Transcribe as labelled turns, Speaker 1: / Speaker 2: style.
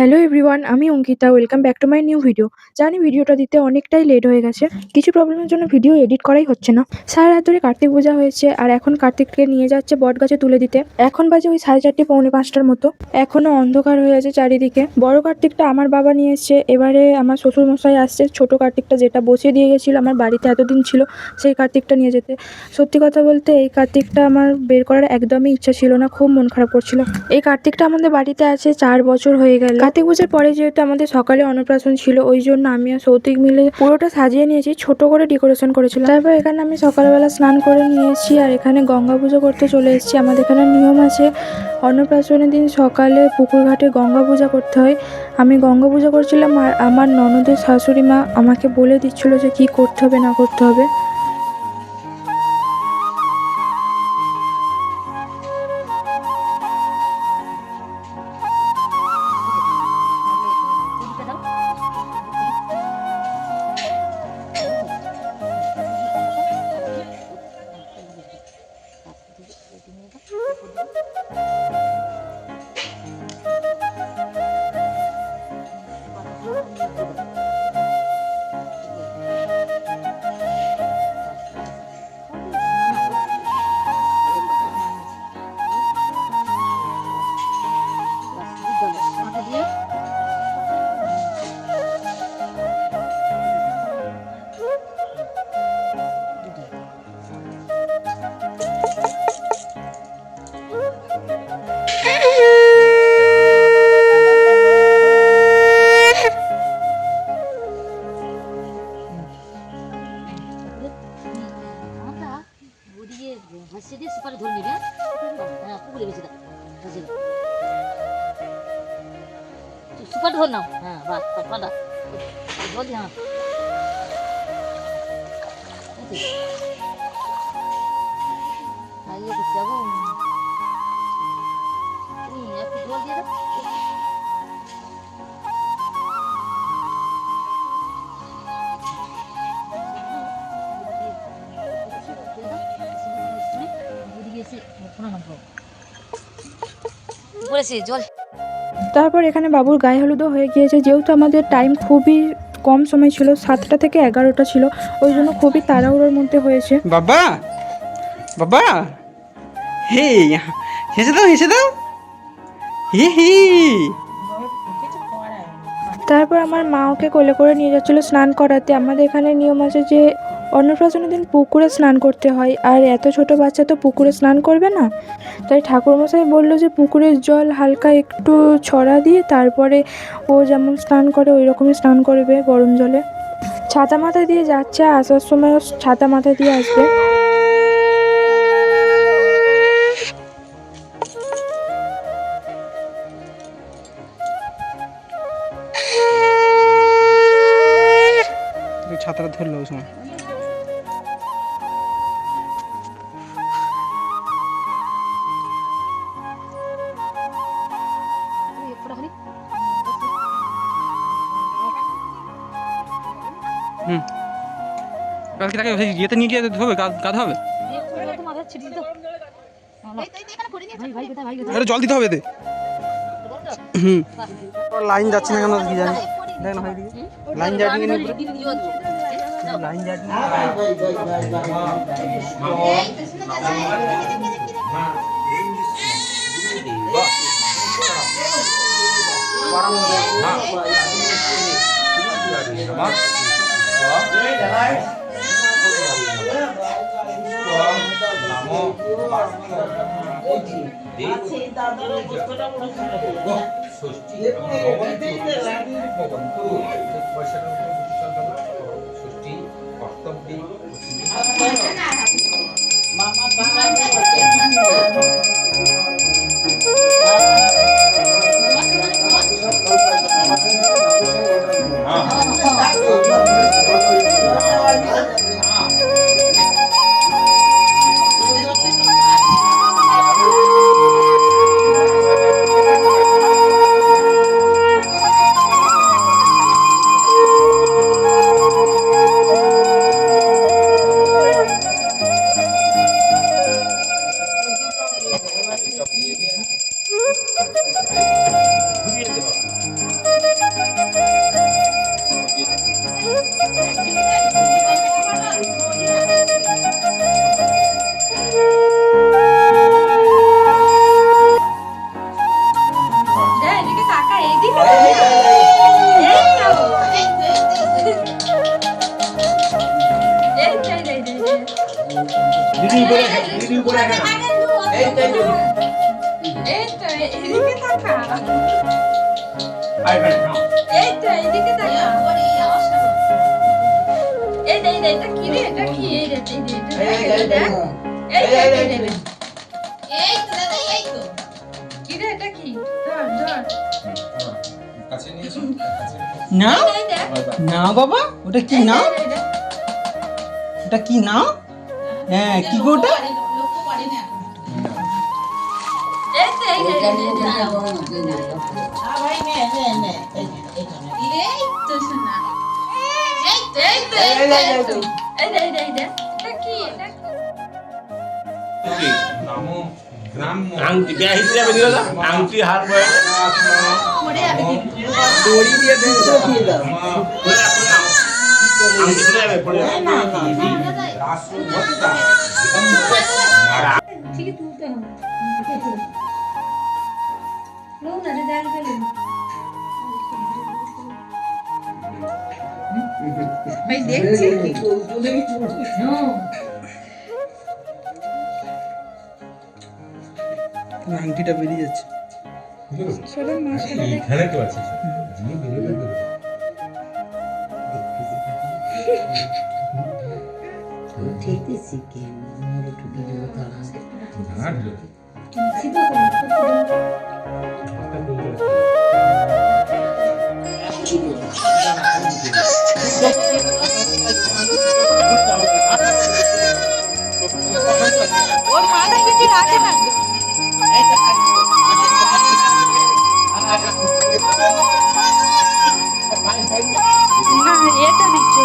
Speaker 1: Hello everyone, আমি Ankita. Welcome back to my new video. জানি ভিডিওটা দিতে অনেকটাই লেট হয়ে গেছে। কিছু প্রবলেমের জন্য ভিডিও এডিট করাই হচ্ছে না। সারা রাত ধরে কার্তিক পূজা হয়েছে আর এখন কার্তিককে নিয়ে যাচ্ছে বটগাছে তুলে দিতে। এখন বাজে ওই 4:30 পৌনে 5টার মতো। এখনো অন্ধকার হয়ে আছে চারিদিকে। বড় কার্তিকটা আমার বাবা নিয়ে এসছে, এবারে আমার শ্বশুর মশাই আসছে ছোট কার্তিকটা যেটা বসিয়ে দিয়ে গেছিল আমার বাড়িতে এতদিন ছিল, সেই কার্তিকটা নিয়ে যেতে। সত্যি কথা বলতে এই কার্তিকটা আমার বের করার একদমই ইচ্ছা ছিল না, খুব মন খারাপ করছিল। এই কার্তিকটা আমাদের বাড়িতে আছে 4 বছর হয়ে গেল। কার্তিক পুজোর পরে যেহেতু আমাদের সকালে অন্নপ্রাশন ছিল, ওই জন্য আমি আর সৌতিক মিলে পুরোটা সাজিয়ে নিয়েছি, ছোট করে ডেকোরেশন করেছিলাম। তারপর এখানে আমি সকালবেলা স্নান করে নিয়েছি আর এখানে গঙ্গা পুজো করতে চলে এসেছি। আমাদের এখানে নিয়ম আছে, অন্নপ্রাশনের দিন সকালে পুকুর ঘাটে গঙ্গা পূজা করতে হয়। আমি গঙ্গা পূজা করছিলাম আর আমার ননদের শাশুড়ি মা আমাকে বলে দিচ্ছিল যে কি করতে হবে না করতে হবে।
Speaker 2: সুপারি ধরে নিবে। হ্যাঁ পুকুরে গেছি সুপারি ধর নাও। হ্যাঁ বাস পাটা জল দি। হ্যাঁ ইয়ে করতে যাবো, একটু জল দিয়ে দাও।
Speaker 1: তারপর এখানে বাবুর গায়ে হলুদও হয়ে গিয়েছে। যেহেতু আমাদের টাইম খুবই কম সময় ছিল, 7টা থেকে 11টা ছিল, ওই জন্য খুবই তাড়াহুড়োর মধ্যে হয়েছে।
Speaker 3: বাবা বাবা হে হেসে দাও হি হি।
Speaker 1: তারপর আমার মা ওকে কোলে করে নিয়ে যাচ্ছিল স্নান করাতে। আমাদের এখানে নিয়ম আছে যে অন্নপ্রাশনের দিন পুকুরে স্নান করতে হয়, আর এত ছোট বাচ্চা তো পুকুরে স্নান করবে না। তাই ঠাকুরমশাই বললো যে পুকুরের জল হালকা একটু ছড়া দিয়ে তারপরে ও যেমন স্নান করে ওই রকমই স্নান করবে গরম জলে। ছাতা মাথায় দিয়ে যাচ্ছে, আসার সময়ও ছাতা মাথায় দিয়ে আসবে।
Speaker 3: ছাতাটা ধরলো ওই সময়। কালকে তাকে ইয়েতে নিয়ে গিয়ে ধোবে, কাঁধ হবে, জল দিতে হবে এতে। লাইন যাচ্ছে না কেন কি জানি, দেখ না হয় লাইন যায়নি, লাইন যায়নি। ঘুরিয়ে দিতে পারো। না না বাবা, ওটা কি নাম? ওটা কি নাম? হ্যাঁ, কি গো ওটা?
Speaker 4: আংটি কে হিসেবে দিল না আংটি হার বয়
Speaker 3: দড়ি দিয়ে দিয়ে দাও।
Speaker 4: আংটি পড়ে যাবে পড়ে যাবে
Speaker 2: ঠিক তুলতে হবে লোক না রে ডাল গেলে ভাই দেখছি
Speaker 3: আংটিটা বেরিয়ে যাচ্ছে।
Speaker 4: এখানে তো আছে জিয়ে বেরিয়ে গেল
Speaker 2: ঠিকই শিখে মোর টুকি দেব তারা
Speaker 4: না দিল
Speaker 2: সিধা
Speaker 1: ওর মাথা কিছু রাখে না না এটা দিচ্ছে